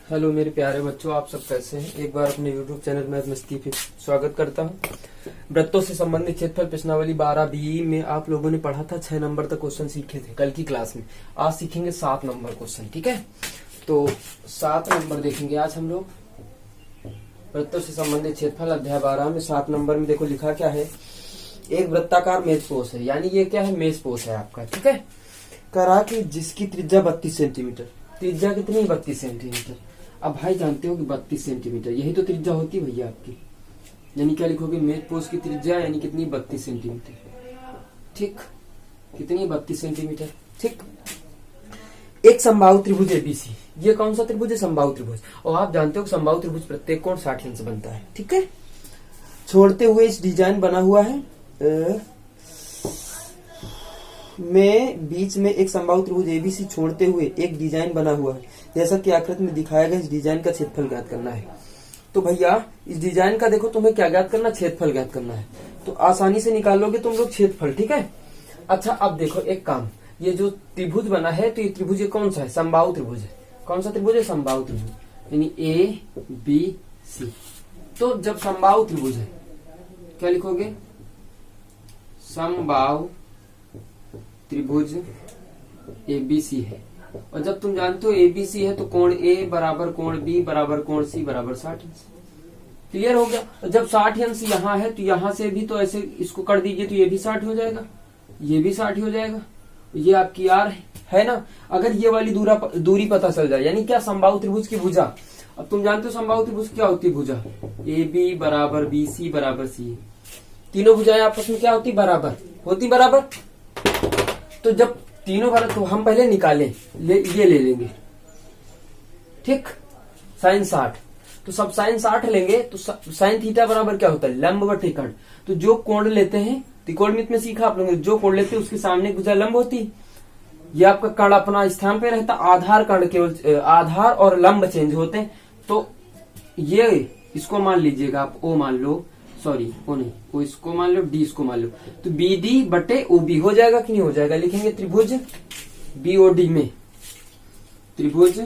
Hello मेरे प्यारे बच्चों, आप सब कैसे हैं। एक बार अपने YouTube चैनल में मस्ती फिर स्वागत करता हूं। वृत्तों से संबंधित क्षेत्रफल प्रश्नावली 12 बी में आप लोगों ने पढ़ा था 6 नंबर तक क्वेश्चन सीखे थे कल की क्लास में। आज सीखेंगे 7 नंबर क्वेश्चन, ठीक है। तो 7 नंबर देखेंगे आज हम लोग। वृत्तों से संबंधित क्षेत्रफल अध्याय 12 में 7 नंबर में देखो लिखा क्या है। एक वृत्ताकार मेजपोश है, यानी ये क्या है, मेजपोश है आपका, ठीक है। करा कि जिसकी त्रिज्या 32 सेंटीमीटर। त्रिज्या कितनी, 32 सेंटीमीटर। अब भाई जानते हो कि 32 सेंटीमीटर यही तो त्रिज्या होती है भैया आपकी। यानी क्या लिखोगे, मेजपोश की त्रिज्या यानी कितनी, 32 सेंटीमीटर, ठीक। कितनी, 32 सेंटीमीटर, ठीक। एक समबाहु त्रिभुज एबीसी, ये कौन सा त्रिभुज है, समबाहु त्रिभुज। और आप जानते हो समबाहु त्रिभुज प्रत्येक कोण 60 अंश बनता है, ठीक है। छोड़ते हुए इस डिजाइन बना हुआ है में बीच में एक समबाहु त्रिभुज एबीसी छोड़ते हुए एक डिजाइन बना हुआ है, जैसा कि आकृति में दिखाया गया। इस डिजाइन का क्षेत्रफल ज्ञात करना है। तो भैया इस डिजाइन का देखो, तुम्हें क्या ज्ञात करना, क्षेत्रफल ज्ञात करना है। तो आसानी से निकाल लोगे तुम लोग क्षेत्रफल, ठीक है। अच्छा अब देखो एक काम, ये जो त्रिभुज बना है तो ये त्रिभुज कौन सा है, समबाहु त्रिभुज है। कौन सा त्रिभुज है, समबाहु त्रिभुज, यानी ए बी सी। तो जब समबाहु त्रिभुज है क्या लिखोगे, समबाहु त्रिभुज एबीसी है। और जब तुम जानते हो एबीसी है तो कोण ए बराबर कोण बी बराबर कोण सी बराबर 60 अंश। क्लियर हो गया। और जब 60 अंश यहाँ है तो यहाँ से भी तो ऐसे इसको कर दीजिए तो ये भी 60 हो जाएगा, ये भी 60 हो जाएगा। ये आपकी आर है ना। अगर ये वाली दूरी पता चल जाए, यानी क्या, समबाहु त्रिभुज की भुजा। अब तुम जानते हो समबाहु त्रिभुज क्या होती है, भुजा ए बी बराबर बी सी बराबर सी। तीनों भुजाएं आपस में क्या होती, बराबर होती, बराबर। तो जब तीनों बराबर तो हम पहले निकालें, ये ले लेंगे, ठीक। साइन 60, तो सब साइन 60 लेंगे तो साइन थीटा बराबर क्या होता है, लंब बटे कर्ण। तो जो कोण लेते हैं, त्रिकोणमिति में सीखा आप लोगों ने, जो कोण लेते हैं उसके सामने भुजा लंब होती है। ये आपका कर्ण अपना स्थान पे रहता, आधार कर्ण केवल आधार और लंब चेंज होते हैं। तो ये इसको मान लीजिएगा आप, ओ मान लो, सॉरी ओ नहीं, ओ इसको मान लो, डी इसको मान लो। तो बी डी बटे ओ बी हो जाएगा कि नहीं हो जाएगा। लिखेंगे त्रिभुज बीओडी में, त्रिभुज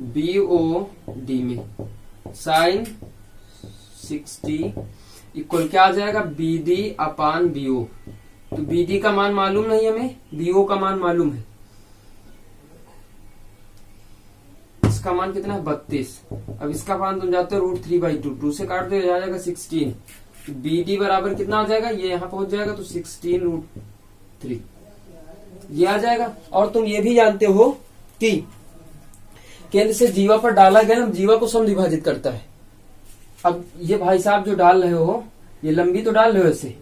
बीओडी में साइन 60 इक्वल क्या आ जाएगा, बी डी अपान बीओ। तो बी डी का मान मालूम नहीं हमें, बीओ का मान मालूम है। इसका मान कितना है, 32। अब इसका मान तुम जाते हो √3/2, 2 से काट दो, आ जाएगा 16। बी डी बराबर कितना आ जाएगा, ये यहाँ पहुंच जाएगा तो 16√3 ये आ जाएगा। और तुम ये भी जानते हो कि केंद्र से जीवा पर डाला गया ना, जीवा को समद्विभाजित करता है। अब ये भाई साहब जो डाल रहे हो, ये लंबी तो डाल रहे हो ऐसे,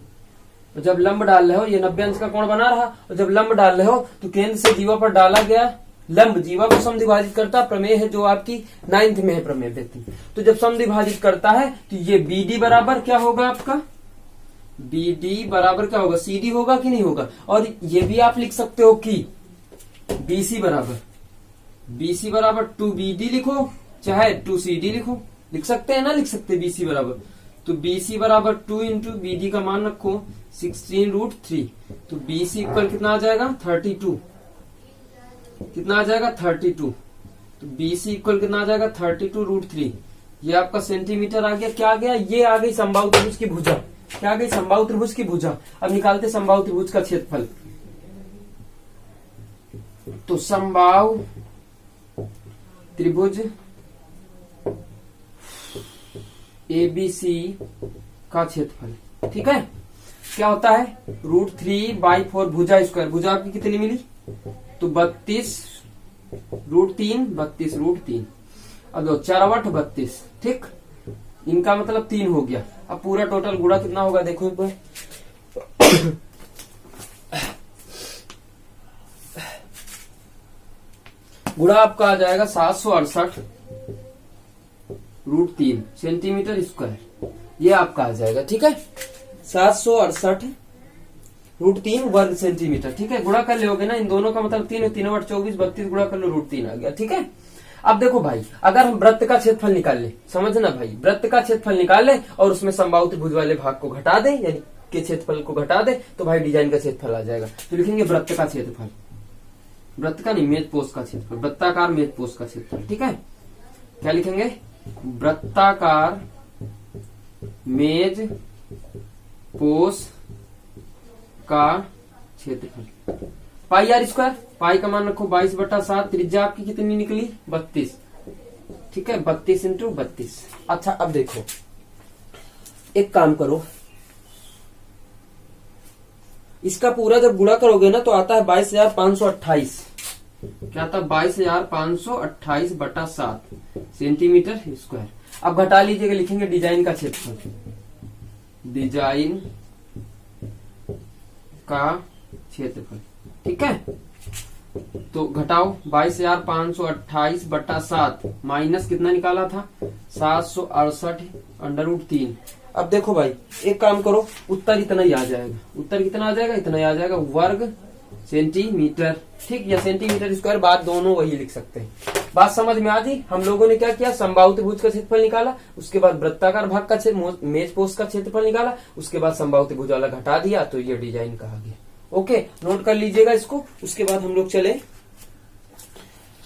और जब लंब डाल रहे हो ये 90 अंश का कोण बना रहा, और जब लंब डाल रहे हो तो केंद्र से जीवा पर डाला गया लंब जीवा को समद्विभाजित करता। प्रमेय है जो आपकी 9th में है, प्रमेय व्यक्ति। तो जब समद्विभाजित करता है तो ये बीडी बराबर क्या होगा आपका, बीडी बराबर क्या होगा, सीडी होगा कि नहीं होगा। और ये भी आप लिख सकते हो कि बीसी बराबर 2BD लिखो चाहे 2CD लिखो, लिख सकते हैं ना, लिख सकते हैं बीसी बराबर। तो बीसी बराबर 2 इंटू बीडी का मान रखो 16√3। तो बीसी इक्वल कितना आ जाएगा, 32। कितना आ जाएगा, 32। तो बीसी इक्वल कितना आ जाएगा, 32√3। ये आपका सेंटीमीटर आ गया। क्या आ गया, ये आ गई समबाहु त्रिभुज की भुजा। क्या आ गई, समबाहु त्रिभुज की भुजा। अब निकालते समबाहु त्रिभुज का क्षेत्रफल। तो समबाहु त्रिभुज एबीसी का क्षेत्रफल, ठीक है, क्या होता है, √3/4 भुजा स्क्वायर। भुजा आपकी कितनी मिली, तो 32√3। अब 4/32, ठीक। इनका मतलब 3 हो गया। अब पूरा टोटल गुणा कितना होगा देखो एक बार। गुणा आपका आ जाएगा 768√3 सेंटीमीटर स्क्वायर। ये आपका आ जाएगा, ठीक है, 768√3 वर्ग सेंटीमीटर, ठीक है। गुणा कर लोगे ना इन दोनों का मतलब 3 3 24 32 गुणा कर लो, √3 आ गया, ठीक है। अब देखो भाई, अगर हम वृत्त का क्षेत्रफल निकाल ले, समझना भाई, वृत्त का क्षेत्रफल निकाल ले और उसमें समबाहु त्रिभुज वाले भाग को घटा दे, यानी के क्षेत्रफल को घटा दे, तो भाई डिजाइन का क्षेत्रफल आ जाएगा। तो लिखेंगे वृत्त का क्षेत्रफल, वृत्त का नहीं, मेज पोस्ट का क्षेत्रफल, वृत्ताकार मेज पोस्ट का क्षेत्रफल। ठीक है, क्या लिखेंगे, वृत्ताकार मेज पोस्ट का क्षेत्रफल। पाई आर स्क्वायर, पाई का मान रखो 22/7, त्रिज्या आपकी कितनी निकली 32। ठीक है, 32 इंटू 32। अच्छा अब देखो, एक काम करो, इसका पूरा जब गुणा करोगे ना तो आता है 22,528। क्या आता है, 22,528/7 सेंटीमीटर स्क्वायर। अब घटा लीजिएगा, लिखेंगे डिजाइन का क्षेत्रफल, डिजाइन का क्षेत्रफल। ठीक है, तो घटाओ 22,528/7 माइनस कितना निकाला था 768/√3। अब देखो भाई, एक काम करो, उत्तर इतना ही आ जाएगा। उत्तर कितना आ जाएगा, इतना ही आ जाएगा, वर्ग सेंटीमीटर। ठीक, या सेंटीमीटर स्क्वायर, बात दोनों वही लिख सकते हैं। बात समझ में आ गई। हम लोगों ने क्या किया, समबाहु भुज का क्षेत्रफल निकाला, उसके बाद वृत्ताकार भाग का मेज पोस्ट का क्षेत्रफल निकाला, उसके बाद समबाहु भुज वाला घटा दिया, तो ये डिजाइन कहा गया। ओके, नोट कर लीजिएगा इसको। उसके बाद हम लोग चले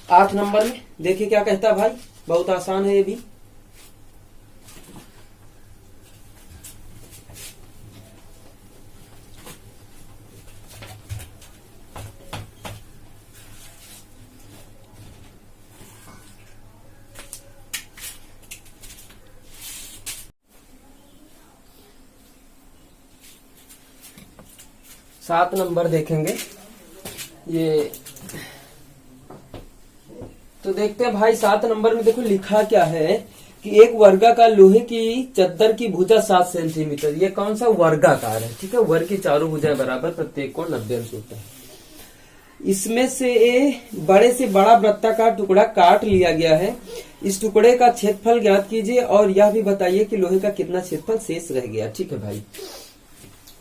8 नंबर में। देखिए क्या कहता है भाई, बहुत आसान है ये भी। सात नंबर देखेंगे ये, तो देखते हैं भाई 7 नंबर में। देखो लिखा क्या है कि एक वर्गाकार लोहे की चद्दर की भुजा 7 सेंटीमीटर। ये कौन सा वर्गाकार है, ठीक है, वर्ग की चारों भुजाएं बराबर, प्रत्येक कोण 90 अंश होता है। इसमें से बड़े से बड़ा वृत्ताकार टुकड़ा काट लिया गया है। इस टुकड़े का क्षेत्रफल ज्ञात कीजिए और यह भी बताइए कि लोहे का कितना क्षेत्रफल शेष रह गया। ठीक है भाई,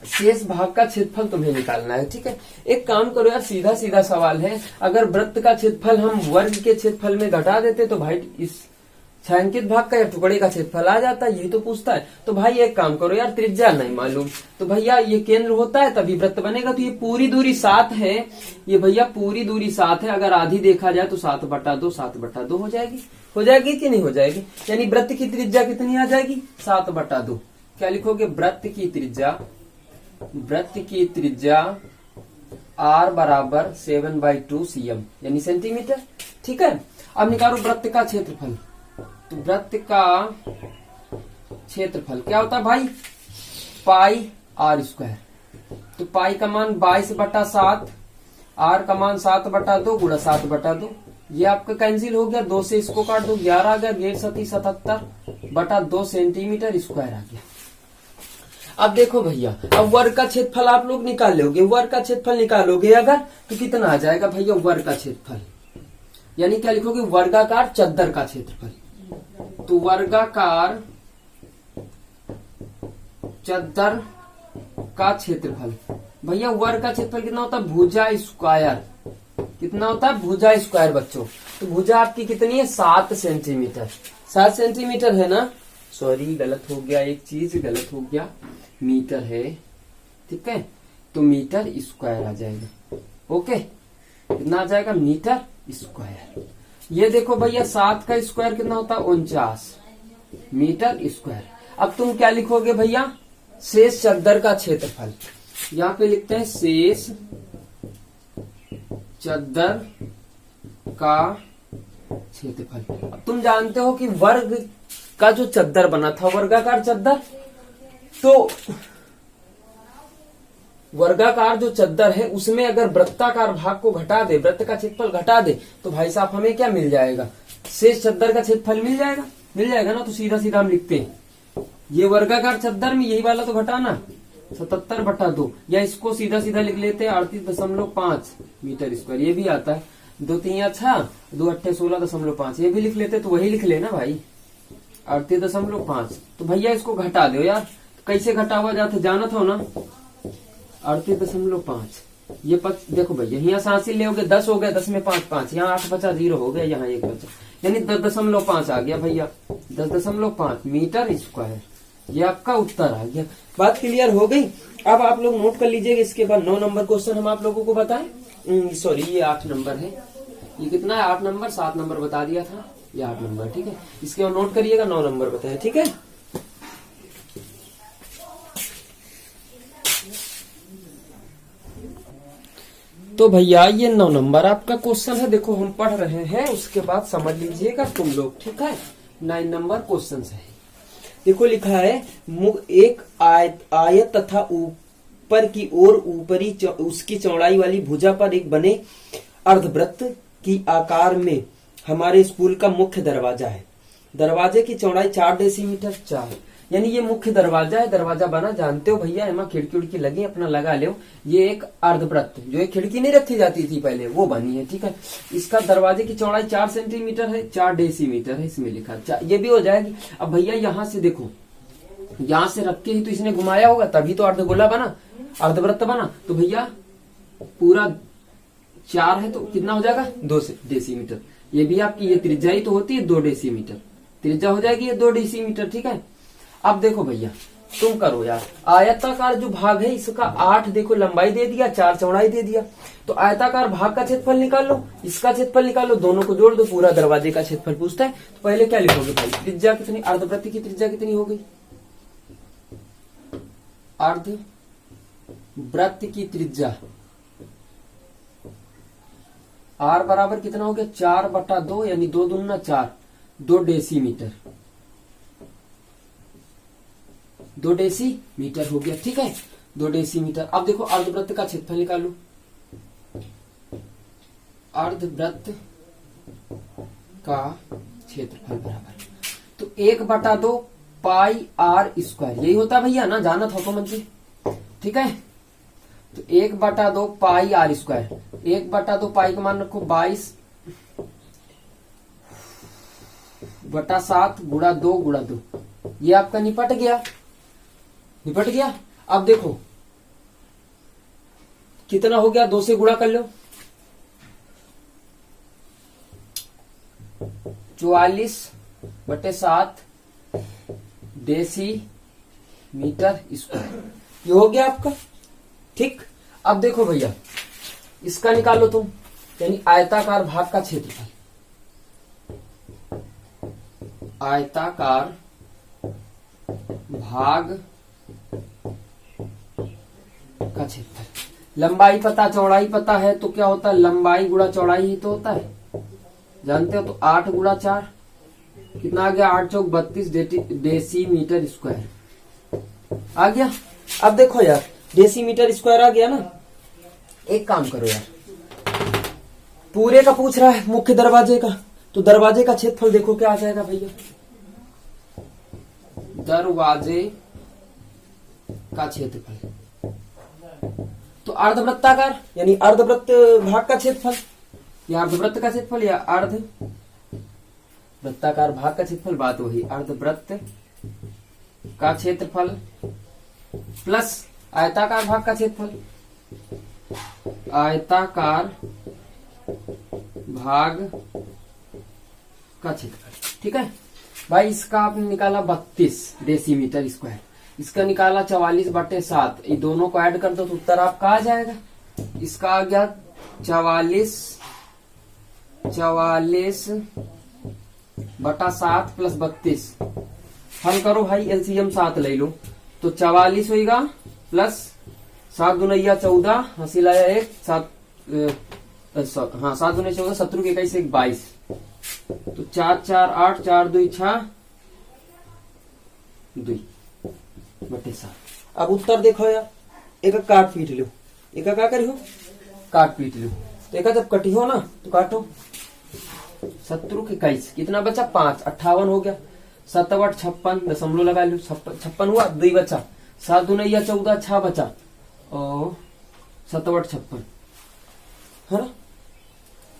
शेष भाग का क्षेत्रफल तुम्हें निकालना है। ठीक है, एक काम करो यार, सीधा सीधा सवाल है। अगर वृत्त का क्षेत्रफल हम वर्ग के क्षेत्रफल में घटा देते तो भाई इस छायांकित भाग का या टुकड़े का क्षेत्रफल आ जाता है। यही तो पूछता है। तो भाई एक काम करो यार, त्रिज्या नहीं मालूम तो भैया ये केंद्र होता है तभी वृत्त बनेगा। तो ये पूरी दूरी 7 है, ये भैया पूरी दूरी 7 है। अगर आधी देखा जाए तो 7/2 7/2 हो जाएगी। हो जाएगी कि नहीं हो जाएगी? यानी वृत्त की त्रिज्या कितनी आ जाएगी 7/2। क्या लिखोगे, वृत्त की त्रिज्या r बराबर 7/2 cm यानी सेंटीमीटर। ठीक है, अब निकालो वृत्त का क्षेत्रफल। तो वृत्त का क्षेत्रफल क्या होता है भाई, पाई r स्क्वायर। तो पाई का मान 22/7, r का मान 7/2 गुणा 7/2। ये आपका कैंसिल हो गया, 2 से इसको काट दो, 11 आ गया, 1.77/2 सेंटीमीटर स्क्वायर आ गया। अब देखो भैया, अब वर्ग का क्षेत्रफल आप लोग निकाल लोगे। वर्ग का क्षेत्रफल निकालोगे अगर तो कितना आ जाएगा भैया वर्ग का क्षेत्रफल, यानी क्या लिखोगे, वर्गाकार चद्दर का क्षेत्रफल। तो वर्गाकार चद्दर का क्षेत्रफल, भैया वर्ग का क्षेत्रफल कितना होता है, भुजा स्क्वायर। कितना होता है, भुजा स्क्वायर बच्चों। तो भुजा आपकी कितनी है 7 सेंटीमीटर। 7 सेंटीमीटर है ना, सॉरी गलत हो गया, एक चीज गलत हो गया, मीटर है। ठीक है, तो मीटर स्क्वायर आ जाएगा। ओके, कितना आ जाएगा, मीटर स्क्वायर। ये देखो भैया 7 का स्क्वायर कितना होता है 49 मीटर स्क्वायर। अब तुम क्या लिखोगे भैया, शेष चद्दर का क्षेत्रफल। यहाँ पे लिखते हैं शेष चद्दर का क्षेत्रफल। अब तुम जानते हो कि वर्ग का जो चद्दर बना था वर्गाकार चद्दर, तो वर्गाकार जो चद्दर है उसमें अगर वृत्ताकार भाग को घटा दे, वृत्त का क्षेत्रफल घटा दे, तो भाई साहब हमें क्या मिल जाएगा, शेष चद्दर का क्षेत्रफल मिल जाएगा। मिल जाएगा ना, तो सीधा सीधा हम लिखते हैं ये वर्गाकार चद्दर में यही वाला तो घटाना 77/2, या इसको सीधा सीधा लिख लेते हैं 38.5 मीटर स्क्वायर। ये भी आता है 2 3 6 2 8 16.5, ये भी लिख लेते तो वही लिख लेना भाई 38.5। तो भैया इसको घटा दो यार, कैसे घटा हुआ जाता जानत हो ना, 38.5। ये देखो भैया यहाँ सांसी ले 10 हो गया, 10 में 5 5, यहाँ 8 बचा 0 हो गया, यहाँ 1 बचा, यानी 10.5 आ गया भैया, 10.5 मीटर स्क्वायर। ये आपका उत्तर आ गया। बात क्लियर हो गई। अब आप लोग नोट कर लीजिएगा। इसके बाद 9 नंबर क्वेश्चन हम आप लोगों को बताएं। सॉरी ये 8 नंबर है। ये कितना है? 8 नंबर, 7 नंबर बता दिया था, ये 8 नंबर, ठीक है। इसके और नोट करिएगा, 9 नंबर बताए, ठीक है। तो भैया ये 9 नंबर आपका क्वेश्चन है। देखो हम पढ़ रहे हैं, उसके बाद समझ लीजिएगा तुम लोग, ठीक है। 9 नंबर क्वेश्चन है। देखो लिखा है एक आयत तथा ऊपर की ओर ऊपरी उसकी चौड़ाई वाली भुजा पर एक बने अर्धवृत्त की आकार में हमारे स्कूल का मुख्य दरवाजा है। दरवाजे की चौड़ाई 4 डेसीमीटर 4, यानी ये मुख्य दरवाजा है। दरवाजा बना, जानते हो भैया, एमा खिड़की उड़की लगी, अपना लगा लो। ये एक अर्धवृत्त, जो एक खिड़की नहीं रखी जाती थी पहले, वो बनी है, ठीक है। इसका दरवाजे की चौड़ाई 4 सेंटीमीटर है, 4 डेसीमीटर है, इसमें लिखा। ये भी हो जाएगी। अब भैया यहाँ से देखो, यहाँ से रख के ही तो इसने घुमाया होगा, तभी तो अर्धगोला बना, अर्धवृत्त बना। तो भैया पूरा 4 है तो कितना हो जाएगा? 2 डेसीमीटर। ये भी आपकी ये त्रिज्या ही तो होती है 2 डेसीमीटर, त्रिज्या हो जाएगी ये 2 डेसीमीटर, ठीक है। अब देखो भैया तुम करो यार, आयताकार जो भाग है इसका 8 देखो लंबाई दे दिया, 4 चौड़ाई दे दिया। तो आयताकार भाग का क्षेत्रफल निकाल लो, इसका क्षेत्रफल निकाल लो, दोनों को जोड़ दो, पूरा दरवाजे का क्षेत्रफल पूछता है। तो पहले क्या लिखोगे भाई? त्रिज्या कितनी, अर्धवृत्त की त्रिज्या कितनी हो गई? अर्धवृत्त की त्रिज्या r बराबर कितना हो गया? 4/2, यानी 2 दूना 4, 2 डेसीमीटर, 2 डेसीमीटर हो गया, ठीक है। 2 डेसीमीटर। अब देखो अर्धवृत्त का क्षेत्रफल निकालो। अर्धवृत्त का क्षेत्रफल बराबर तो 1/2 पाई r स्क्वायर, यही होता है भैया ना, जाना था तो मंजी, ठीक है। तो 1/2 पाई r स्क्वायर, 1/2 पाई का मान रखो 22/7 गुणा 2 ये आपका निपट गया, निपट गया। अब देखो कितना हो गया, 2 से गुणा कर लो, 44/7 डेसीमीटर स्क्वायर, ये हो गया आपका, ठीक। अब देखो भैया इसका निकालो तुम, यानी आयताकार भाग का क्षेत्रफल, आयताकार भाग का क्षेत्रफल। लंबाई पता, चौड़ाई पता है, तो क्या होता है? लंबाई गुणा चौड़ाई ही तो होता है, जानते हो। तो 8 गुणा 4 कितना आ गया? 8 चौक 32 डेसीमीटर स्क्वायर आ गया। अब देखो यार डेसीमीटर स्क्वायर आ गया ना। एक काम करो यार, पूरे का पूछ रहा है, मुख्य दरवाजे का, तो दरवाजे का क्षेत्रफल देखो क्या आ जाएगा भैया? दरवाजे का क्षेत्रफल तो अर्धवृत्ताकार, यानी अर्धवृत्त भाग का क्षेत्रफल, या अर्धवृत्त का क्षेत्रफल या अर्धवृत्ताकार भाग का क्षेत्रफल, बात वही, अर्धवृत्त का क्षेत्रफल प्लस आयताकार भाग का क्षेत्रफल, आयताकार भाग का क्षेत्रफल, ठीक है भाई। इसका आपने निकाला 32 डेसीमीटर स्क्वायर, इसका निकाला 44/7, ये दोनों को ऐड कर दो तो उत्तर आपका आ जाएगा। इसका आ गया 44/7 प्लस 32, हल करो भाई, एलसीएम 7 ले लो, तो 44 होगा प्लस 7 दूना 14, हंसी लाया 1, 7 हाँ 7 दूना 14, 17 के 21 1 22, तो 4 4 8 4 2 6 2/7। अब उत्तर देखो यार, एक काट पीट लो, एक क्या करी हो? काट पीट लो। तो एक जब कटी हो ना तो काटो, 17 के 21 कितना बचा? 5, 58 हो गया। 7 8 56 दशमलव लगा लो, 56 हुआ, 2 बचा, 7 दूना 14 6 बचा, और 7 8 56 है ना।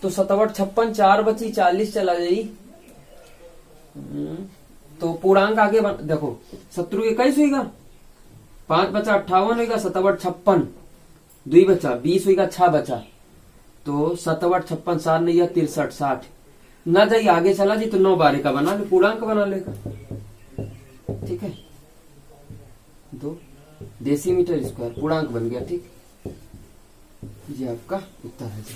तो 7 8 56 4 बची, 40 चला जाई, तो पूर्णांक आगे देखो, 17 के 21 होगा, 5 बचा 58 होगा, 7 8 56 2 बचा, 20 होगा, 6 बचा, तो 7 8 56 4 नहीं 63 60 ना जाइए, आगे चला जी तो 9 12 का बना ले, पूर्णांक बना लेगा, ठीक है। 2 डेसीमीटर स्क्वायर पूर्णांक बन गया, ठीक। ये आपका उत्तर है जी।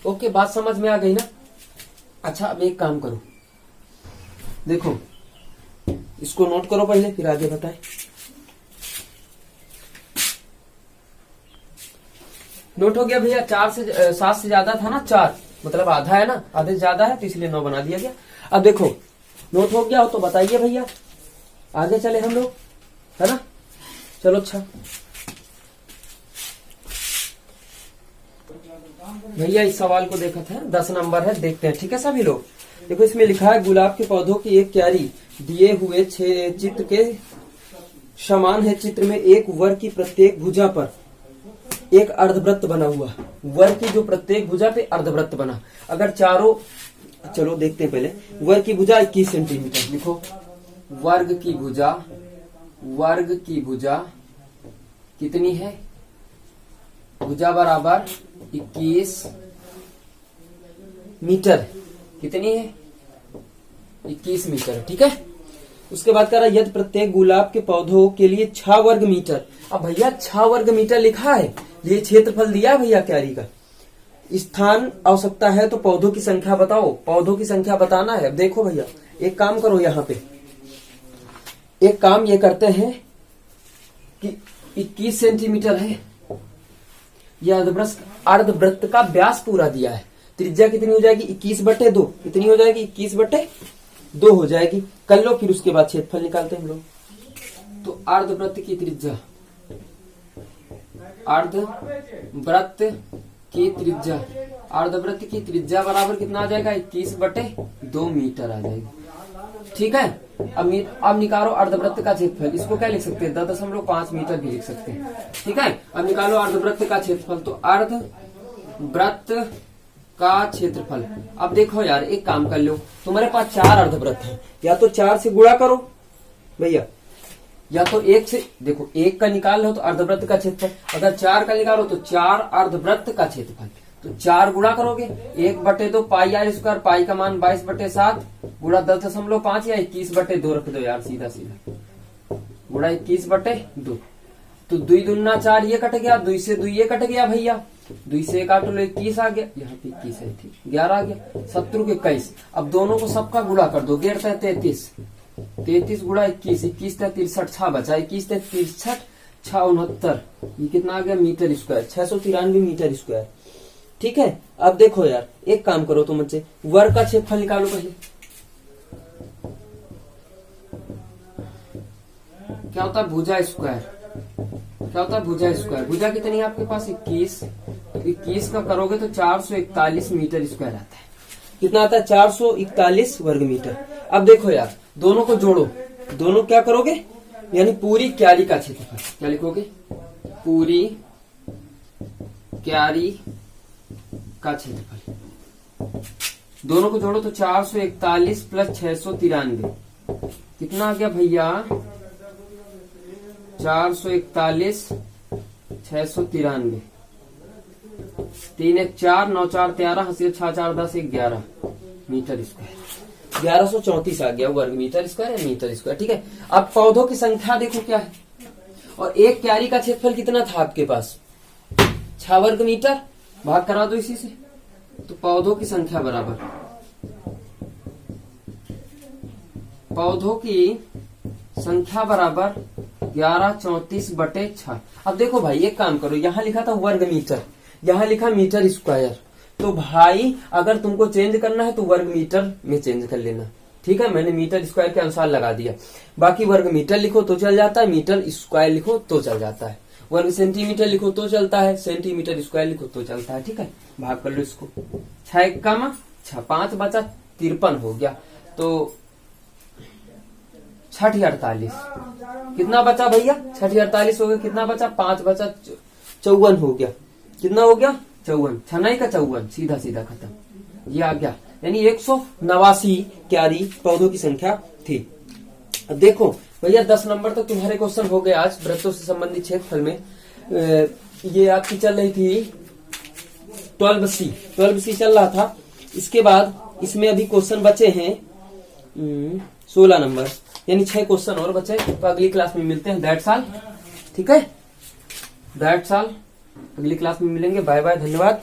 ओके, बात समझ में आ गई ना। अच्छा, अब एक काम करो, देखो इसको नोट करो पहले, फिर आगे बताएं। नोट हो गया भैया। 7 से ज्यादा था ना, 4 मतलब आधा है ना, आधे से ज्यादा है तो इसलिए 9 बना दिया गया। अब देखो नोट हो गया हो तो बताइए भैया, आगे चले हम लोग, है ना। चलो अच्छा भैया, इस सवाल को देखा था, 10 नंबर है, देखते हैं। ठीक है सभी लोग, देखो इसमें लिखा है गुलाब के पौधों की एक क्यारी दिए हुए 6 चित्र के समान है। चित्र में एक वर की प्रत्येक भुजा पर एक अर्धवृत्त बना हुआ। वर की जो प्रत्येक भुजा पे अर्धवृत्त बना, अगर चारों, चलो देखते हैं पहले। वर की भुजा 21 सेंटीमीटर, लिखो वर्ग की भुजा कितनी है? भुजा बराबर 21 मीटर, कितनी है? 21 मीटर, ठीक है। उसके बाद कह रहा यदि प्रत्येक गुलाब के पौधों के लिए 6 वर्ग मीटर। अब भैया 6 वर्ग मीटर लिखा है, ये क्षेत्रफल दिया है भैया क्यारी का। स्थान आवश्यकता है तो पौधों की संख्या बताओ, पौधों की संख्या बताना है। अब देखो भैया, एक काम करो, यहाँ पे एक काम ये करते हैं कि 21 सेंटीमीटर है, यह अर्धवृत्त का व्यास पूरा दिया है। त्रिज्या कितनी हो जाएगी? 21/2, कितनी हो जाएगी? 21/2 हो जाएगी। कर लो, फिर उसके बाद क्षेत्रफल निकालते हैं हम लोग। तो अर्धवृत्त की त्रिज्या, अर्धवृत्त की त्रिज्या बराबर कितना आ जाएगा? 21/2 मीटर आ जाएगी, ठीक है। अब निकालो अर्धवृत्त का क्षेत्रफल, इसको क्या लिख सकते हैं? 10.5 मीटर भी लिख सकते हैं, ठीक है। अब निकालो अर्धवृत्त का क्षेत्रफल, तो अर्धवृत्त का क्षेत्रफल। अब देखो यार, एक काम कर लो, तुम्हारे पास 4 अर्धवृत्त है, या तो 4 से गुणा करो भैया, या तो 1 से, देखो 1 का निकाल लो तो अर्धवृत्त का क्षेत्रफल, अगर 4 का निकालो तो 4 अर्धवृत्त का क्षेत्रफल। तो 4 गुणा करोगे 1/2 पाई आर स्क्वायर, पाई का मान 22/7 गुणा 10.5 या 21/2 रख दो यार, सीधा गुणा 21/2। तो 2 दूना 4, ये कट गया, 2 से 2 ये कट गया भैया, 2 से 1 काट लो, 21 आ गया, यहाँ पे 21 है, ठीक 11 आ गया, 70 के 21। अब दोनों को सबका गुणा कर दो, 33 गुणा 21, 21 63 छा बचा, 21 63 6 69, ये कितना आ गया? मीटर स्क्वायर, 693 मीटर स्क्वायर, ठीक है। अब देखो यार, एक काम करो तुम मुझसे, वर्ग का क्षेत्रफल निकालो पहले। क्या होता है? भुजा स्क्वायर, क्या होता है? भुजा स्क्वायर। भुजा कितनी है आपके पास? 21, तो 21 का करोगे तो 441 मीटर स्क्वायर आता है। कितना आता है? 441 वर्ग मीटर। अब देखो यार, दोनों को जोड़ो, दोनों क्या करोगे? यानी पूरी क्यारी का क्षेत्रफल, क्या लिखोगे? पूरी क्यारी का क्षेत्रफल। दोनों को जोड़ो तो 441 प्लस 693 कितना आ गया भैया? 441 693, 3 1 4 9 4 13 हंसी 6 4 10 1 11 मीटर स्क्वायर, 1134 आ गया वर्ग मीटर स्क्वायर या मीटर स्क्वायर, ठीक है। अब पौधों की संख्या देखो क्या है, और एक क्यारी का क्षेत्रफल कितना था आपके पास? 6 वर्ग मीटर, भाग करा दो इसी से, तो पौधों की संख्या बराबर, पौधों की संख्या बराबर 1134/6। अब देखो भाई, एक काम करो, यहाँ लिखा था वर्ग मीटर, यहाँ लिखा मीटर स्क्वायर, तो भाई अगर तुमको चेंज करना है तो वर्ग मीटर में चेंज कर लेना, ठीक है। मैंने मीटर स्क्वायर के अनुसार लगा दिया, बाकी वर्ग मीटर लिखो तो चल जाता है, मीटर स्क्वायर लिखो तो चल जाता है, वर्ग सेंटीमीटर लिखो तो चलता है, सेंटीमीटर स्क्वायर लिखो तो चलता है, ठीक है। भाग कर लो इसको, 6 का 6 5 बचा 53 हो गया, तो 6 48 कितना बचा भैया? 6 48 हो गया, कितना बचा? 5 बचा 54 हो गया, कितना हो गया? 54, 6 का 54, सीधा सीधा खत्म, ये आ गया। यानी 189 क्यारी पौधों की संख्या थी। अब देखो भैया, 10 नंबर तक तुम्हारे क्वेश्चन हो गए आज वृत्तों से संबंधित क्षेत्रफल में। ये आपकी चल रही थी 12C चल रहा था। इसके बाद इसमें अभी क्वेश्चन बचे हैं 16 नंबर, यानी 6 क्वेश्चन और बचे, तो अगली क्लास में मिलते हैं। दैट्स ऑल, ठीक है, दैट्स ऑल। अगली क्लास में मिलेंगे। बाय बाय, धन्यवाद।